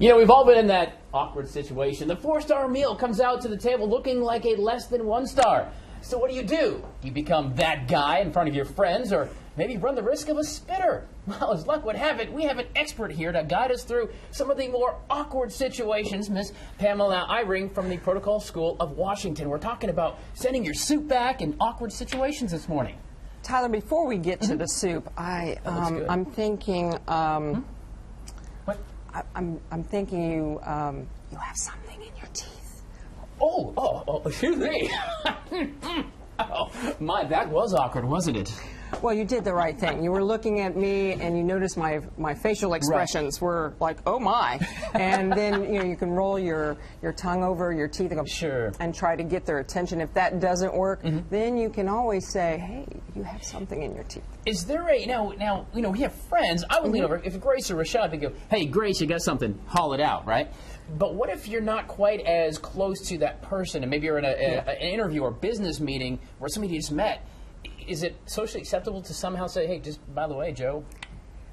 You know, we've all been in that awkward situation. The 4-star meal comes out to the table looking like a less than 1 star. So what do? Do you become that guy in front of your friends, or maybe run the risk of a spitter? Well, as luck would have it, we have an expert here to guide us through some of the more awkward situations. Miss Pamela Eyring from the Protocol School of Washington. We're talking about sending your soup back in awkward situations this morning. Tyler, before we get to the soup, I'm thinking What? I'm thinking you have something in your teeth. Oh, excuse me. Oh, that was awkward, wasn't it? Well, you did the right thing. You were looking at me, and you noticed my facial expressions were like, "Oh my!" And then you can roll your tongue over your teeth and go, Sure, and try to get their attention. If that doesn't work, then you can always say, "Hey, you have something in your teeth." Is there a now we have friends. I would lean over if Grace or Rashad, they go, "Hey, Grace, you got something? Haul it out," right? But what if you're not quite as close to that person, and maybe you're in an interview or business meeting where somebody you just met? Is it socially acceptable to somehow say, "Hey, just by the way, Joe"?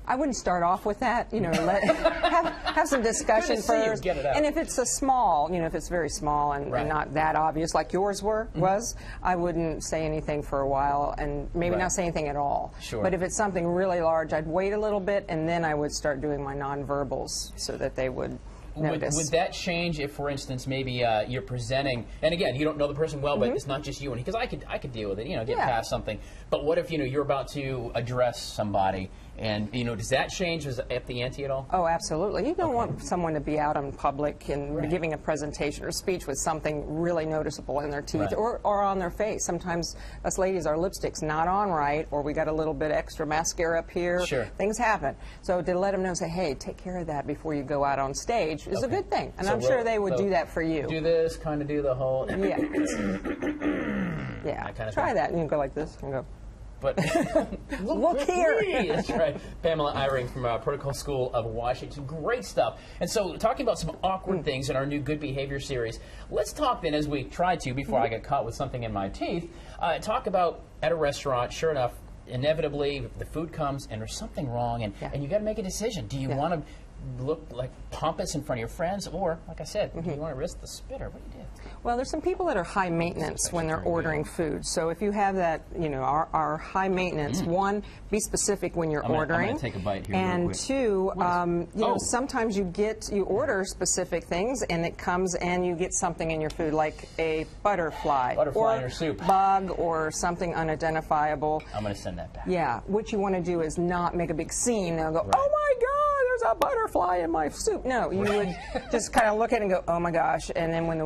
I wouldn't start off with that. Have some discussion first. Get it out. And if it's a small, if it's very small and not that obvious, like yours was, I wouldn't say anything for a while, and maybe not say anything at all. Sure. But if it's something really large, I'd wait a little bit, and then I would start doing my nonverbals so that they would notice. Would that change if, for instance, maybe you're presenting, and again, you don't know the person well, but it's not just you, and because I could deal with it, get past something. But what if you're about to address somebody, and does that change? Is up the ante at all? Oh, absolutely. You don't want someone to be out in public and giving a presentation or speech with something really noticeable in their teeth or on their face. Sometimes us ladies, our lipstick's not on right, or we got a little bit extra mascara up here. Sure. Things happen. So to let them know, say, hey, take care of that before you go out on stage is a good thing. And I'm sure they would do that for you. Do this, kind of do the whole... Yeah. That kind of Try thing. that, and you go like this and go... But look here. That's right. Pamela Eyring from Protocol School of Washington. Great stuff. And so, talking about some awkward things in our new Good Behavior series, let's talk then, as we try to, before I get caught with something in my teeth, talk about at a restaurant, sure enough, inevitably the food comes and there's something wrong, and you got to make a decision. Do you want to look like pompous in front of your friends, or, like I said, do you want to risk the spitter? What do you do? Well, there's some people that are high maintenance when they're ordering food. So if you have that, our high maintenance, one, be specific when you're ordering. I'm going to take a bite here and real quick. two, sometimes you order specific things and it comes and you get something in your food, like a butterfly Butterfly or in your soup. bug or something unidentifiable. I'm going to send that back. Yeah, what you want to do is not make a big scene. They'll go, oh my God, there's a butterfly in my soup. No, you would just kind of look at it and go, oh my gosh, and then when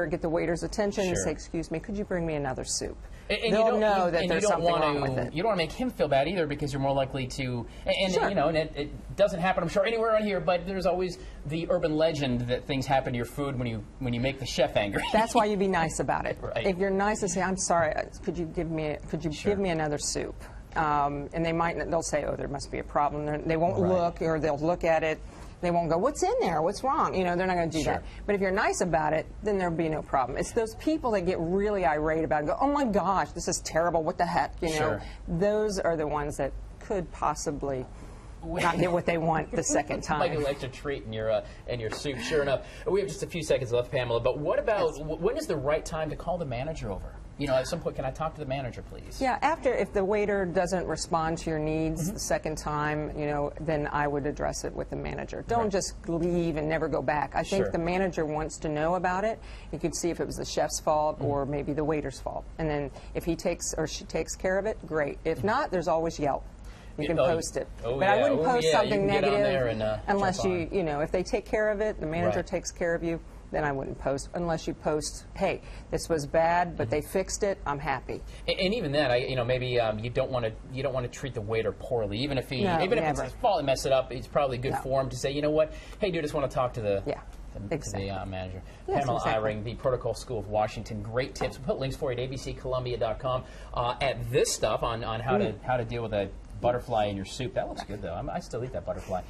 get the waiter's attention and say, excuse me, could you bring me another soup? And they'll know that there's something wrong with it. You don't want to make him feel bad either, because you're more likely to, and it doesn't happen, I'm sure, anywhere around here, but there's always the urban legend that things happen to your food when you make the chef angry. That's why you be nice about it. Right. If you're nice and say, I'm sorry, could you give me another soup? And they'll say, oh, there must be a problem. They won't look, or they'll look at it. They won't go, what's in there? What's wrong? They're not going to do that. But if you're nice about it, then there'll be no problem. It's those people that get really irate about it and go, oh my gosh, this is terrible. What the heck? Those are the ones that could possibly not get what they want the second time. Like an extra treat in your soup. Sure enough. We have just a few seconds left, Pamela. But what about when is the right time to call the manager over? At some point, can I talk to the manager, please? Yeah, if the waiter doesn't respond to your needs the second time, then I would address it with the manager. Don't just leave and never go back. I think the manager wants to know about it. You could see if it was the chef's fault or maybe the waiter's fault. And then if he takes or she takes care of it, great. If not, there's always Yelp. You can post it. But I wouldn't post something negative unless if they take care of it, the manager takes care of you, then I wouldn't post, unless you post, hey, this was bad, but they fixed it, I'm happy. And even then, maybe you don't want to treat the waiter poorly, even if if it's his fault and mess it up. It's probably good for him to say, you know what, hey, dude, I just want to talk to the manager. Yes, Pamela Eyring, the Protocol School of Washington. Great tips. We'll put links for you at abccolumbia.com at this stuff on how to deal with a butterfly in your soup. That looks good, though. I still eat that butterfly.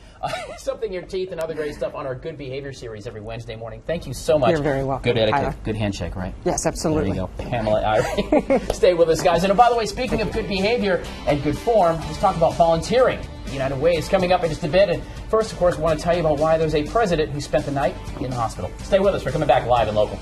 Something in your teeth and other great stuff on our Good Behavior series every Wednesday morning. Thank you so much. You're very welcome. Good etiquette. Tyler. Good handshake, right? Yes, absolutely. There you go. Pamela Irie. Stay with us, guys. And by the way, speaking of good behavior and good form, let's talk about volunteering. United Way is coming up in just a bit. And first, of course, I want to tell you about why there's a president who spent the night in the hospital. Stay with us. We're coming back live and local.